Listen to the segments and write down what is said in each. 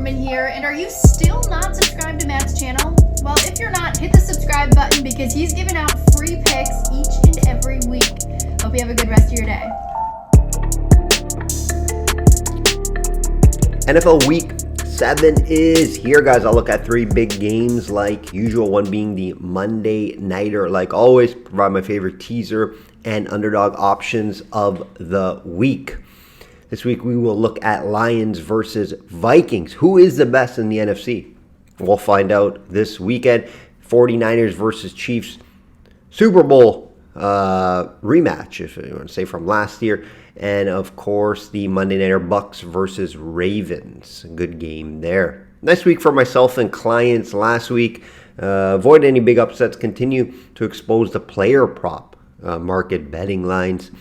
Woman here, and are you still not subscribed to Matt's channel? Well, if you're not, hit the subscribe button because he's giving out free picks each and every week. Hope you have a good rest of your day. NFL Week 7 is here, guys. I'll look at 3 big games like usual, one being the Monday Nighter. Like always, provide my favorite teaser and underdog options of the week. This week, we will look at Lions versus Vikings. Who is the best in the NFC? We'll find out this weekend. 49ers versus Chiefs. Super Bowl rematch, if you want to say, from last year. And, of course, the Monday Nighter Bucs versus Ravens. Good game there. Nice week for myself and clients last week. Avoid any big upsets. Continue to expose the player prop market betting lines.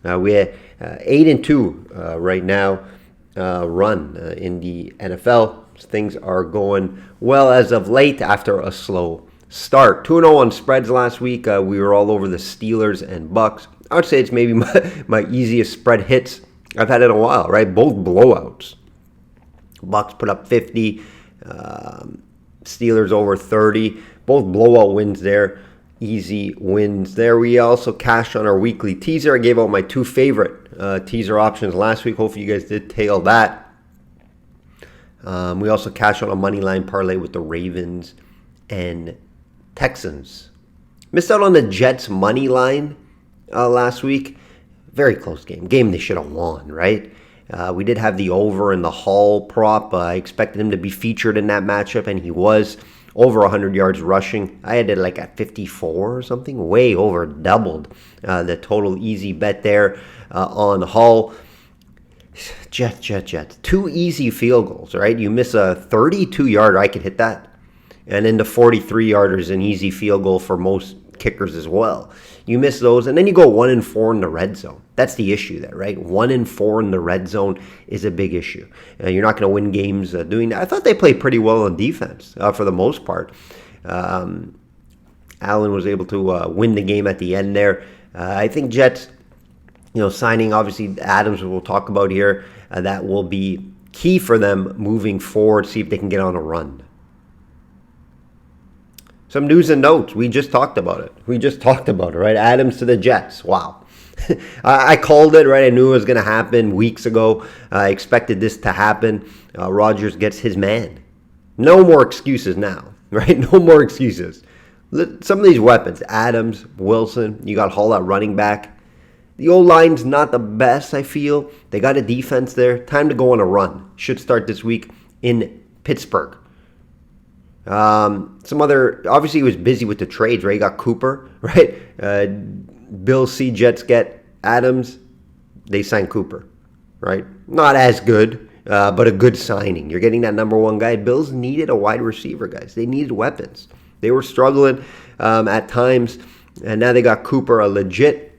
We had 8-2 right now run in the NFL. Things are going well as of late after a slow start. 2-0 on spreads last week. We were all over the Steelers and Bucs. I would say it's maybe my easiest spread hits I've had in a while, right? Both blowouts. Bucs put up 50, Steelers over 30. Both blowout wins there. Easy wins there. We also cashed on our weekly teaser. I gave out my 2 favorite teaser options last week. Hopefully you guys did tail that. We also cashed on a money line parlay with the Ravens and Texans. Missed out on the Jets money line last week. Very close game. Game they should have won, right? We did have the over in the Hall prop. I expected him to be featured in that matchup, and he was. Over 100 yards rushing. I had it like at 54 or something. Way over, doubled the total easy bet there on Hall. Jets. 2 easy field goals, right? You miss a 32-yarder, I could hit that. And then the 43-yarder is an easy field goal for most kickers as well. You miss those, and then you go 1-4 in the red zone. That's the issue there, right? 1-4 in the red zone is a big issue. You're not going to win games doing that. I thought they played pretty well on defense for the most part. Allen was able to win the game at the end there. I think Jets, signing obviously Adams, we'll talk about here, that will be key for them moving forward. See if they can get on a run. Some news and notes. We just talked about it. Right? Adams to the Jets. Wow. I called it, right? I knew it was going to happen weeks ago. I expected this to happen. Rodgers gets his man. No more excuses now, right? No more excuses. Some of these weapons, Adams, Wilson, you got Hall at running back. The O-line's not the best, I feel. They got a defense there. Time to go on a run. Should start this week in Pittsburgh. Obviously he was busy with the trades, right? He got Cooper, right? Bills see Jets get Adams. They sign Cooper, right? Not as good, but a good signing. You're getting that number 1 guy. Bills needed a wide receiver, guys. They needed weapons. They were struggling at times, and now they got Cooper, a legit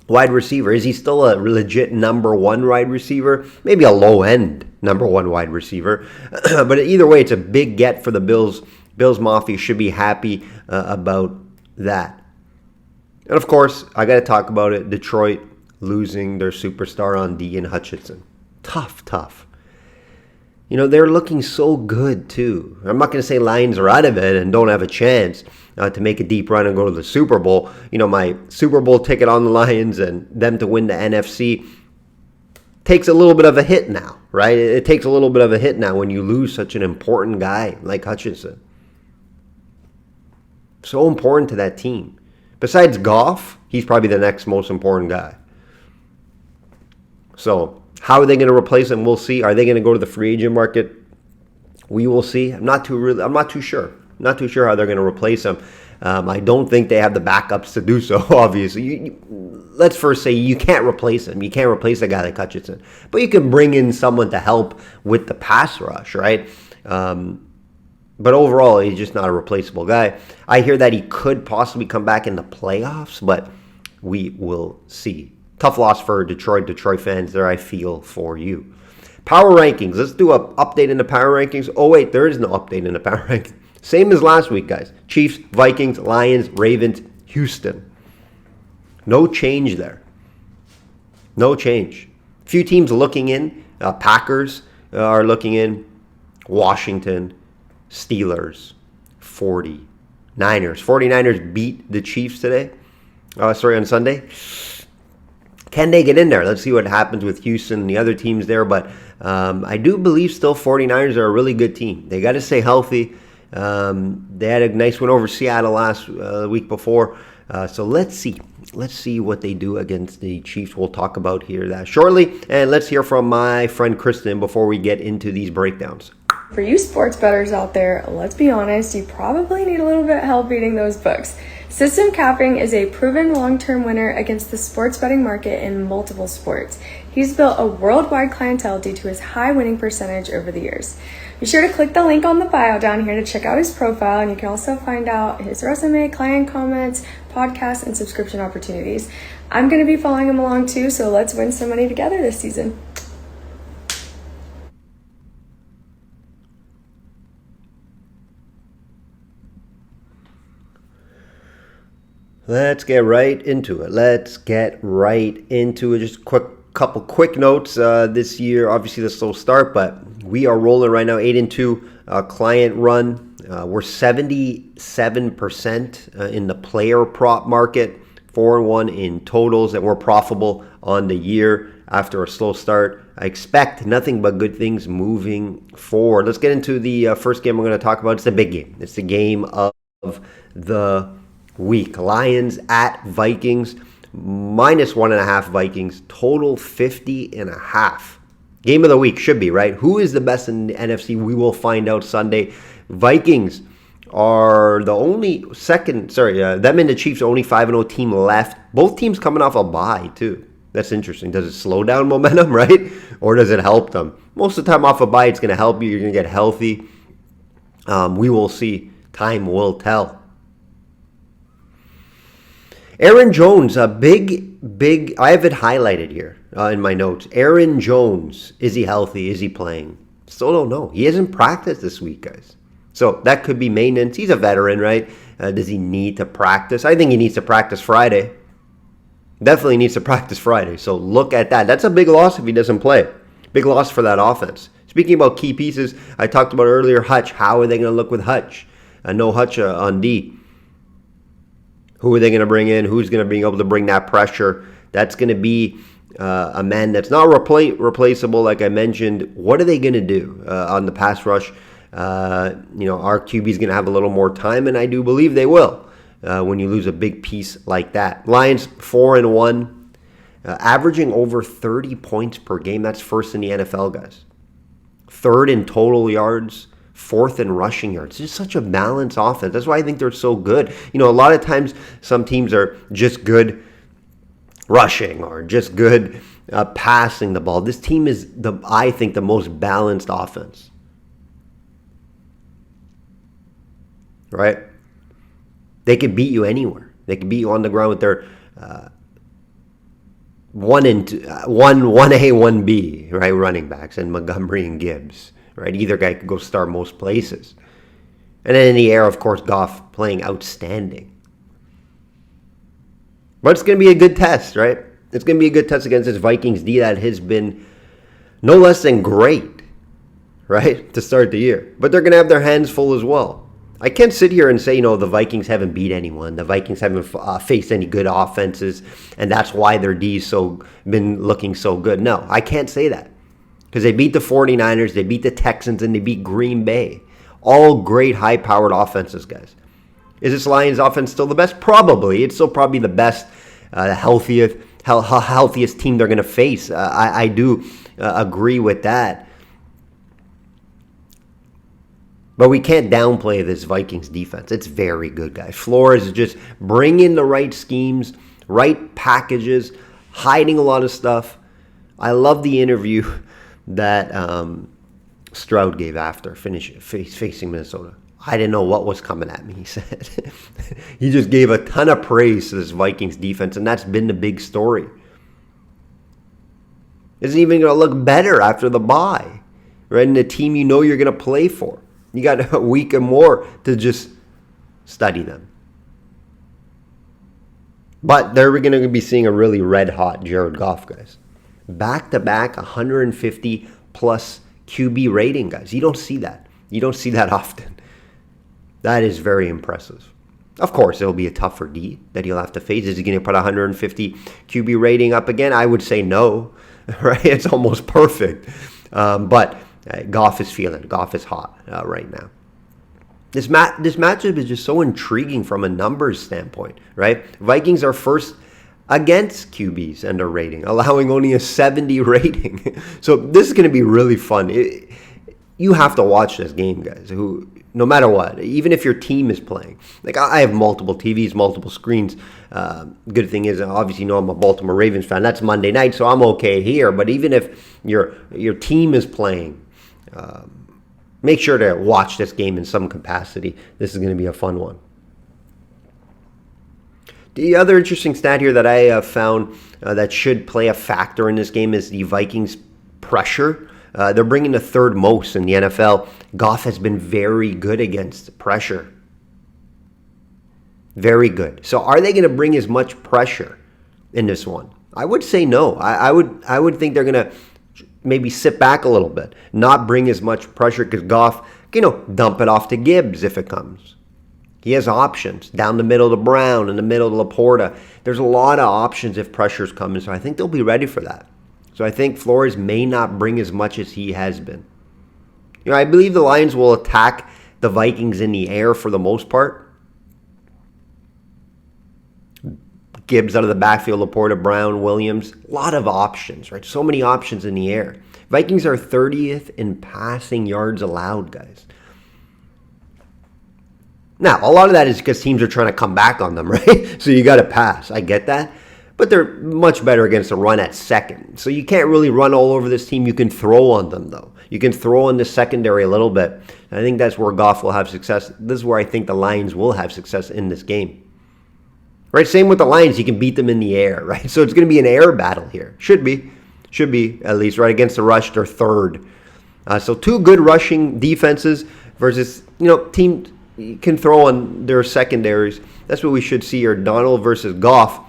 wide receiver. Is he still a legit number 1 wide receiver? Maybe a low-end number 1 wide receiver. But either way, it's a big get for the Bills. Bills Mafia should be happy about that. And, of course, I got to talk about it. Detroit losing their superstar on D and Hutchinson. Tough. They're looking so good, too. I'm not going to say Lions are out of it and don't have a chance to make a deep run and go to the Super Bowl. My Super Bowl ticket on the Lions and them to win the NFC takes a little bit of a hit now, right? It takes a little bit of a hit now when you lose such an important guy like Hutchinson. So important to that team. Besides Goff, he's probably the next most important guy. So how are they going to replace him? We'll see. Are they going to go to the free agent market? We will see. I'm not too sure. Not too sure how they're going to replace him. I don't think they have the backups to do so, obviously. Let's first say you can't replace him. You can't replace a guy like Hutchinson. But you can bring in someone to help with the pass rush, right? But overall, he's just not a replaceable guy. I hear that he could possibly come back in the playoffs, but we will see. Tough loss for Detroit fans there, I feel for you. Power rankings. Let's do an update in the power rankings. Oh, wait, there is no update in the power rankings. Same as last week, guys. Chiefs, Vikings, Lions, Ravens, Houston. No change there. No change. Few teams looking in. Packers are looking in. Washington, Steelers, 49ers. 49ers beat the Chiefs today. On Sunday. Can they get in there? Let's see what happens with Houston and the other teams there. But I do believe still 49ers are a really good team. They got to stay healthy. They had a nice win over Seattle last week before. So let's see. Let's see what they do against the Chiefs. We'll talk about here that shortly. And let's hear from my friend Kristen before we get into these breakdowns. For you sports bettors out there, let's be honest, you probably need a little bit of help beating those books. System capping is a proven long-term winner against the sports betting market in multiple sports. He's built a worldwide clientele due to his high winning percentage over the years. Be sure to click the link on the bio down here to check out his profile, and you can also find out his resume, client comments, podcasts, and subscription opportunities. I'm going to be following him along too, so let's win some money together this season. Let's get right into it. Just couple quick notes. This year, obviously the slow start, but we are rolling right now. 8-2 client run. We're 77% in the player prop market. 4-1 in totals, and we're profitable on the year after a slow start. I expect nothing but good things moving forward. Let's get into the first game we're going to talk about. It's the big game. It's the game of the week. Lions at Vikings, -1.5 Vikings, total 50.5. Game of the week should be, right? Who is the best in the NFC? We will find out Sunday. Vikings are the only them and the Chiefs only 5-0 team left. Both teams coming off a bye too. That's interesting. Does it slow down momentum, right? Or does it help them? Most of the time off a bye, it's going to help you. You're going to get healthy. We will see. Time will tell. Aaron Jones, a big, I have it highlighted here in my notes. Aaron Jones, is he healthy? Is he playing? Still don't know. He hasn't practiced this week, guys. So that could be maintenance. He's a veteran, right? Does he need to practice? I think he needs to practice Friday. Definitely needs to practice Friday. So look at that. That's a big loss if he doesn't play. Big loss for that offense. Speaking about key pieces, I talked about earlier, Hutch. How are they going to look with Hutch? No Hutch on D. Who are they going to bring in? Who's going to be able to bring that pressure? That's going to be a man that's not replaceable, like I mentioned. What are they going to do on the pass rush? Our QB is going to have a little more time, and I do believe they will when you lose a big piece like that. Lions 4-1, averaging over 30 points per game. That's first in the NFL, guys. Third in total yards. Fourth in rushing yards. It's just such a balanced offense. That's why I think they're so good. A lot of times some teams are just good rushing or just good passing the ball. This team is, I think, the most balanced offense. Right? They can beat you anywhere. They can beat you on the ground with their 1A, 1B, right? Running backs, and Montgomery and Gibbs. Right, either guy could go start most places. And then in the air, of course, Goff playing outstanding. But it's going to be a good test, right? It's going to be a good test against this Vikings D that has been no less than great, right, to start the year. But they're going to have their hands full as well. I can't sit here and say, the Vikings haven't beat anyone. The Vikings haven't faced any good offenses, and that's why their D's been looking so good. No, I can't say that. Because they beat the 49ers, they beat the Texans, and they beat Green Bay. All great, high-powered offenses, guys. Is this Lions offense still the best? Probably. It's still probably the best, healthiest team they're going to face. I do agree with that. But we can't downplay this Vikings defense. It's very good, guys. Flores is just bringing the right schemes, right packages, hiding a lot of stuff. I love the interview that Stroud gave after facing Minnesota. I didn't know what was coming at me, he said. He just gave a ton of praise to this Vikings defense, and that's been the big story. Isn't even going to look better after the bye, right? And the team you're going to play for. You got a week and more to just study them. But they're going to be seeing a really red-hot Jared Goff, guys. Back-to-back 150-plus QB rating, guys. You don't see that. You don't see that often. That is very impressive. Of course, it'll be a tougher D that he'll have to face. Is he going to put 150 QB rating up again? I would say no, right? It's almost perfect. But Goff is feeling it. Goff is hot right now. This matchup is just so intriguing from a numbers standpoint, right? Vikings are first against QBs and a rating, allowing only a 70 rating. So this is going to be really fun. You have to watch this game, guys. No matter what, even if your team is playing. Like, I have multiple TVs, multiple screens. Good thing is, obviously, I'm a Baltimore Ravens fan. That's Monday night, so I'm okay here. But even if your team is playing, make sure to watch this game in some capacity. This is going to be a fun one. The other interesting stat here that I found that should play a factor in this game is the Vikings' pressure. They're bringing the third most in the NFL. Goff has been very good against pressure. Very good. So are they going to bring as much pressure in this one? I would say no. I would think they're going to maybe sit back a little bit, not bring as much pressure, because Goff, dump it off to Gibbs if it comes. He has options down the middle to Brown, in the middle to Laporta. There's a lot of options if pressure's coming, so I think they'll be ready for that. So I think Flores may not bring as much as he has been. I believe the Lions will attack the Vikings in the air for the most part. Gibbs out of the backfield, Laporta, Brown, Williams. A lot of options, right? So many options in the air. Vikings are 30th in passing yards allowed, guys. Now, a lot of that is because teams are trying to come back on them, right? So you got to pass. I get that. But they're much better against the run at second. So you can't really run all over this team. You can throw on them, though. You can throw in the secondary a little bit. And I think that's where Goff will have success. This is where I think the Lions will have success in this game. Right? Same with the Lions. You can beat them in the air, right? So it's going to be an air battle here. Should be, at least, right? Against the rush, they're third. So two good rushing defenses versus, team can throw on their secondaries. That's what we should see here. Donald versus Goff.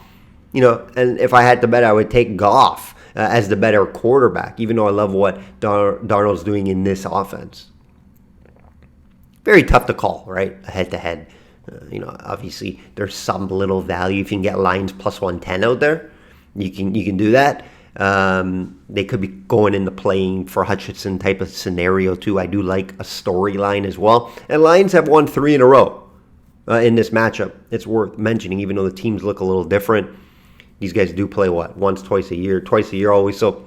And if I had to bet, I would take Goff as the better quarterback, even though I love what Darnold's doing in this offense. Very tough to call, right? Head-to-head. Obviously, there's some little value. If you can get Lions plus 110 out there, you can do that. They could be going into playing for Hutchinson type of scenario, too. I do like a storyline as well. And Lions have won 3 in a row in this matchup. It's worth mentioning, even though the teams look a little different. These guys do play, once, twice a year always. So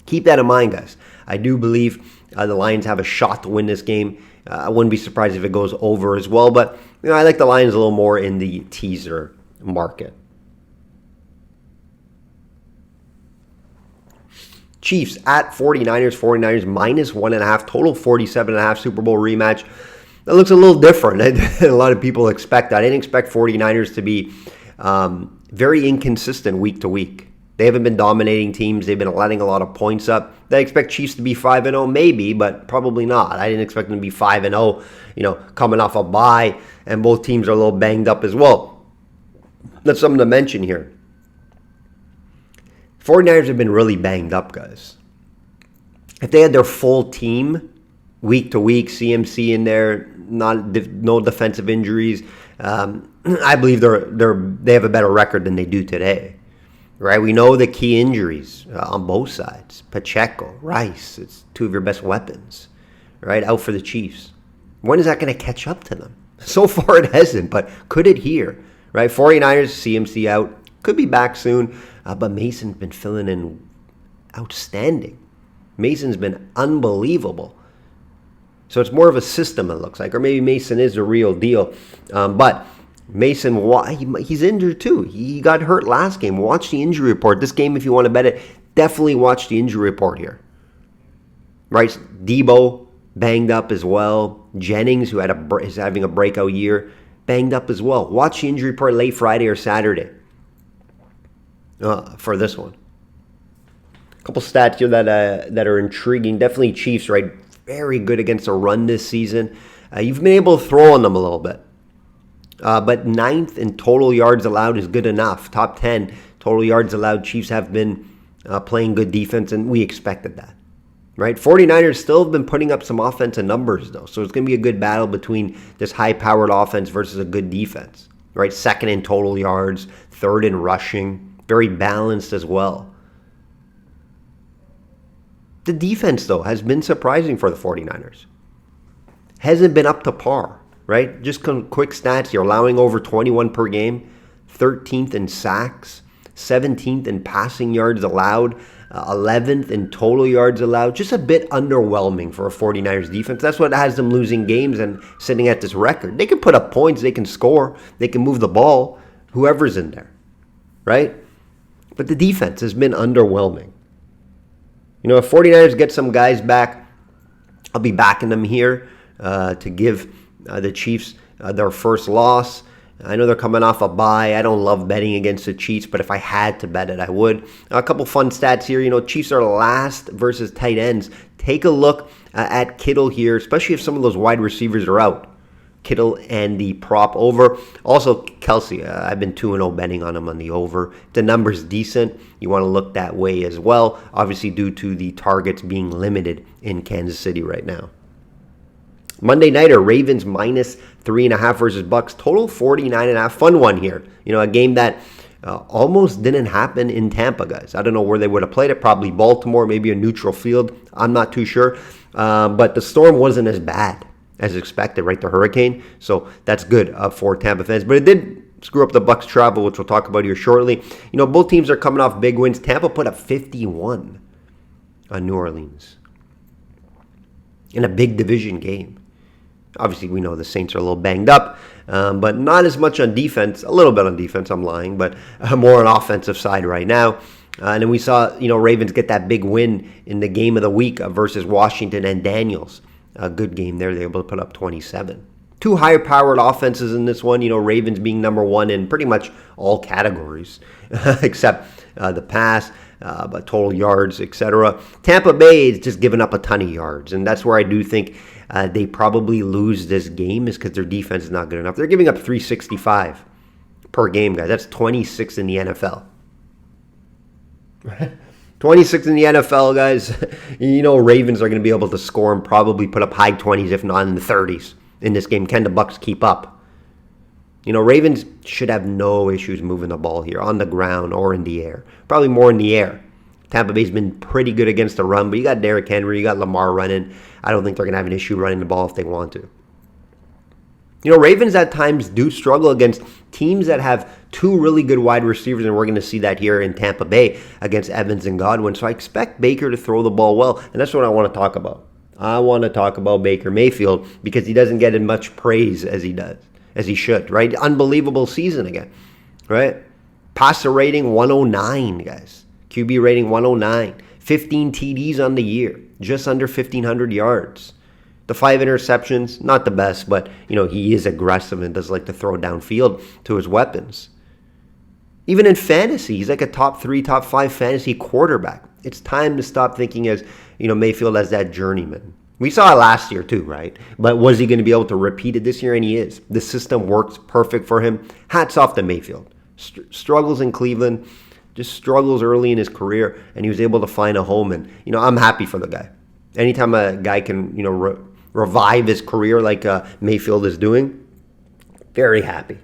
keep that in mind, guys. I do believe the Lions have a shot to win this game. I wouldn't be surprised if it goes over as well. But I like the Lions a little more in the teaser market. Chiefs at 49ers. 49ers minus 1.5. Total 47.5 Super Bowl rematch. That looks a little different than a lot of people expect. I didn't expect 49ers to be very inconsistent week to week. They haven't been dominating teams. They've been letting a lot of points up. I expect Chiefs to be 5-0, maybe, but probably not. I didn't expect them to be 5-0, coming off a bye, and both teams are a little banged up as well. That's something to mention here. 49ers have been really banged up, guys. If they had their full team week to week, CMC in there, no defensive injuries, I believe they have a better record than they do today. Right? We know the key injuries on both sides. Pacheco, Rice, it's 2 of your best weapons. Right? Out for the Chiefs. When is that going to catch up to them? So far it hasn't, but could it here? Right? 49ers, CMC out. Could be back soon. But Mason's been filling in outstanding. Mason's been unbelievable. So it's more of a system, it looks like. Or maybe Mason is the real deal. But Mason, he's injured too. He got hurt last game. Watch the injury report. This game, if you want to bet it, definitely watch the injury report here. Right? Debo, banged up as well. Jennings, who is having a breakout year, banged up as well. Watch the injury report late Friday or Saturday for this one. A couple stats here that are intriguing. Definitely Chiefs, right? Very good against the run this season. You've been able to throw on them a little bit. But 9th in total yards allowed is good enough. Top 10 total yards allowed. Chiefs have been playing good defense, and we expected that. right? 49ers still have been putting up some offensive numbers, though. So it's going to be a good battle between this high-powered offense versus a good defense, right? Second in total yards, third in rushing, very balanced as well. The defense, though, has been surprising for the 49ers. Hasn't been up to par, right? Just quick stats. You're allowing over 21 per game, 13th in sacks, 17th in passing yards allowed, 11th in total yards allowed. Just a bit underwhelming for a 49ers defense. That's what has them losing games and sitting at this record. They can put up points, they can score, they can move the ball, whoever's in there, right? But the defense has been underwhelming. You know, if 49ers get some guys back, I'll be backing them here to give the Chiefs their first loss. I know they're coming off a bye. I don't love betting against the Chiefs, but if I had to bet it, I would. A couple fun stats here. You know, Chiefs are last versus tight ends. Take a look at Kittle here, especially if some of those wide receivers are out. Kittle and the prop over. Also, Kelsey, I've been 2-0 betting on him on the over. The number's decent. You want to look that way as well, obviously due to the targets being limited in Kansas City right now. Monday nighter, Ravens minus 3.5 versus Bucs. Total 49.5. Fun one here. You know, a game that almost didn't happen in Tampa, guys. I don't know where they would have played it. Probably Baltimore, maybe a neutral field. I'm not too sure. But the storm wasn't as bad as expected, right? The hurricane. So that's good for Tampa fans. But it did screw up the Bucs travel, which we'll talk about here shortly. You know, both teams are coming off big wins. Tampa put up 51 on New Orleans in a big division game. Obviously, we know the Saints are a little banged up, but not as much on defense. A little bit on defense, I'm lying, but more on offensive side right now. And then we saw, you know, Ravens get that big win in the game of the week versus Washington and Daniels. A good game there. They were able to put up 27. Two higher-powered offenses in this one. You know, Ravens being number one in pretty much all categories except the pass, but total yards, etc. Tampa Bay is just giving up a ton of yards, and that's where I do think they probably lose this game is because their defense is not good enough. They're giving up 365 per game, guys. That's 26 in the NFL. 26 in the NFL, guys. You know Ravens are going to be able to score and probably put up high 20s, if not in the 30s in this game. Can the Bucs keep up? You know, Ravens should have no issues moving the ball here on the ground or in the air. Probably more in the air. Tampa Bay's been pretty good against the run, but you got Derrick Henry, you got Lamar running. I don't think they're going to have an issue running the ball if they want to. You know, Ravens at times do struggle against teams that have two really good wide receivers, and we're going to see that here in Tampa Bay against Evans and Godwin. So I expect Baker to throw the ball well, and that's what I want to talk about. I want to talk about Baker Mayfield because he doesn't get as much praise as he does, as he should, right? Unbelievable season again, right? Passer rating 109, guys. QB rating 109. 15 TDs on the year, just under 1,500 yards. The 5 interceptions, not the best, but, you know, he is aggressive and does like to throw downfield to his weapons. Even in fantasy, he's like a top 3, top 5 fantasy quarterback. It's time to stop thinking as, you know, Mayfield as that journeyman. We saw it last year too, right? But was he going to be able to repeat it this year? And he is. The system works perfect for him. Hats off to Mayfield. Struggles in Cleveland, just struggles early in his career, and he was able to find a home. And, you know, I'm happy for the guy. Anytime a guy can, you know, revive his career like Mayfield is doing, very happy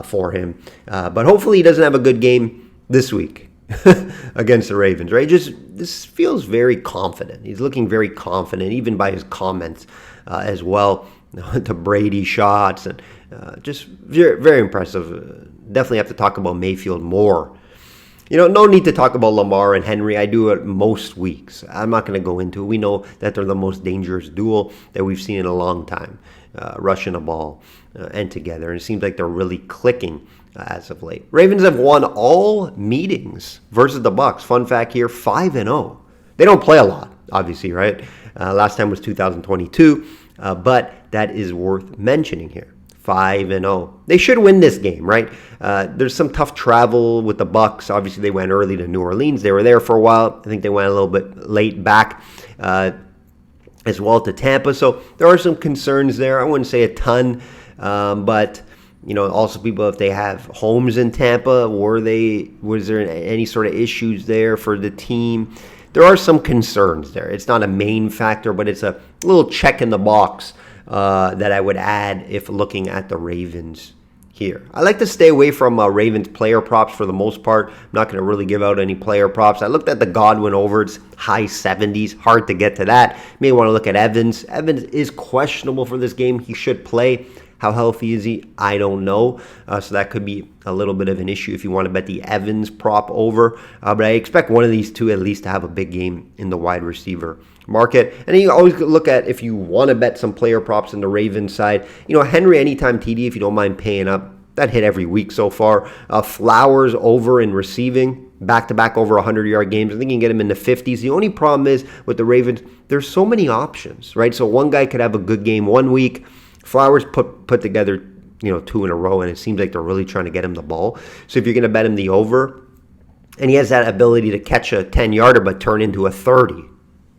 for him. But hopefully he doesn't have a good game this week against the Ravens, right? This feels very confident. He's looking very confident, even by his comments as well. The Brady shots and just very, very impressive. Definitely have to talk about Mayfield more. You know, no need to talk about Lamar and Henry. I do it most weeks. I'm not going to go into it. We know that they're the most dangerous duel that we've seen in a long time, rushing the ball and together. And it seems like they're really clicking as of late. Ravens have won all meetings versus the Bucs. Fun fact here, 5-0. They don't play a lot, obviously, right? Last time was 2022, but that is worth mentioning here. 5-0. They should win this game, right? There's some tough travel with the Bucs. Obviously, they went early to New Orleans. They were there for a while. I think they went a little bit late back as well to Tampa. So there are some concerns there. I wouldn't say a ton, but you know, also people, if they have homes in Tampa, was there any sort of issues there for the team there are some concerns there. It's not a main factor, but it's a little check in the box that I would add if looking at the Ravens here. I like to stay away from Ravens player props for the most part. I'm not going to really give out any player props. I looked at the Godwin over. It's high 70s. Hard to get to that. You may want to look at Evans. Evans is questionable for this game. He should play. How healthy is he? I don't know. So that could be a little bit of an issue if you want to bet the Evans prop over. But I expect one of these two at least to have a big game in the wide receiver market. And then you always look at if you want to bet some player props in the Ravens side. Henry anytime TD, if you don't mind paying up. That hit every week so far. Flowers over in receiving, back-to-back over 100-yard games. I think you can get him in the 50s. The only problem is with the Ravens, there's so many options, right? So one guy could have a good game one week. Flowers put together, 2 in a row, and it seems like they're really trying to get him the ball. So if you're going to bet him the over, and he has that ability to catch a 10-yarder but turn into a 30,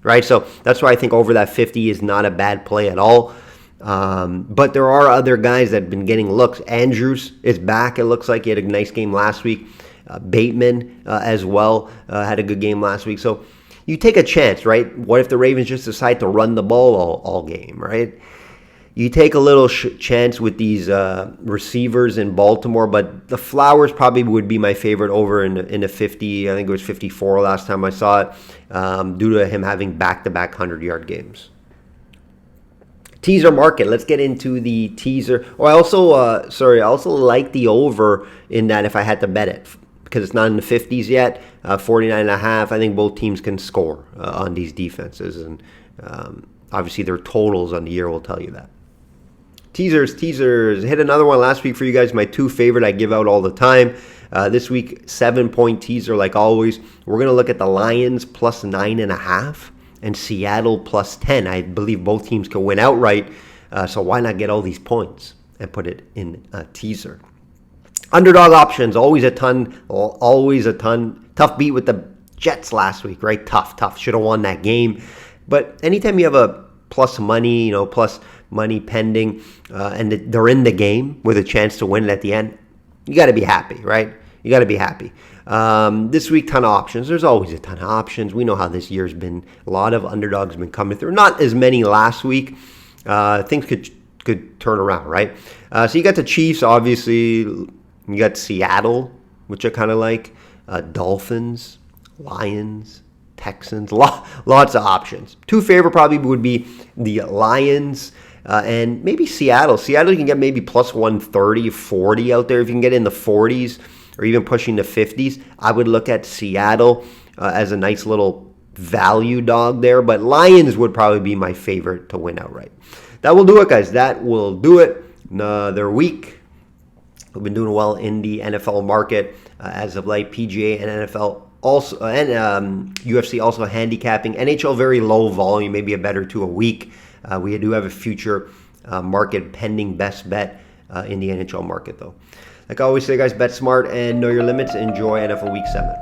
right? So that's why I think over that 50 is not a bad play at all. But there are other guys that have been getting looks. Andrews is back. It looks like he had a nice game last week. Bateman as well had a good game last week. So you take a chance, right? What if the Ravens just decide to run the ball all game, right? You take a little chance with these receivers in Baltimore, but the Flowers probably would be my favorite over in the 50. I think it was 54 last time I saw it, due to him having back-to-back 100-yard games. Teaser market. Let's get into the teaser. I also like the over in that if I had to bet it because it's not in the 50s yet. 49.5. I think both teams can score on these defenses, and obviously their totals on the year will tell you that. Teasers. Hit another one last week for you guys. My two favorite I give out all the time. This week, 7-point teaser like always. We're going to look at the Lions plus 9.5. And Seattle plus 10. I believe both teams can win outright. So why not get all these points and put it in a teaser? Underdog options, always a ton. Tough beat with the Jets last week, right? Tough. Should have won that game. But anytime you have a plus money, plus money pending, and they're in the game with a chance to win it at the end, you got to be happy, right? You got to be happy. This week, ton of options. There's always a ton of options. We know how this year's been. A lot of underdogs been coming through. Not as many last week. Things could turn around, right? So you got the Chiefs, obviously. You got Seattle, which I kind of like. Dolphins, Lions, Texans. Lots of options. Two favorite probably would be the Lions and maybe Seattle. Seattle, you can get maybe plus 130, 40 out there. If you can get in the 40s, or even pushing the 50s, I would look at Seattle as a nice little value dog there. But Lions would probably be my favorite to win outright. That will do it, guys. That will do it. Another week. We've been doing well in the NFL market as of late. PGA and NFL also, and UFC also handicapping. NHL very low volume, maybe a bet or two a week. We do have a future market pending best bet in the NHL market, though. Like I always say, guys, bet smart and know your limits. Enjoy NFL Week 7.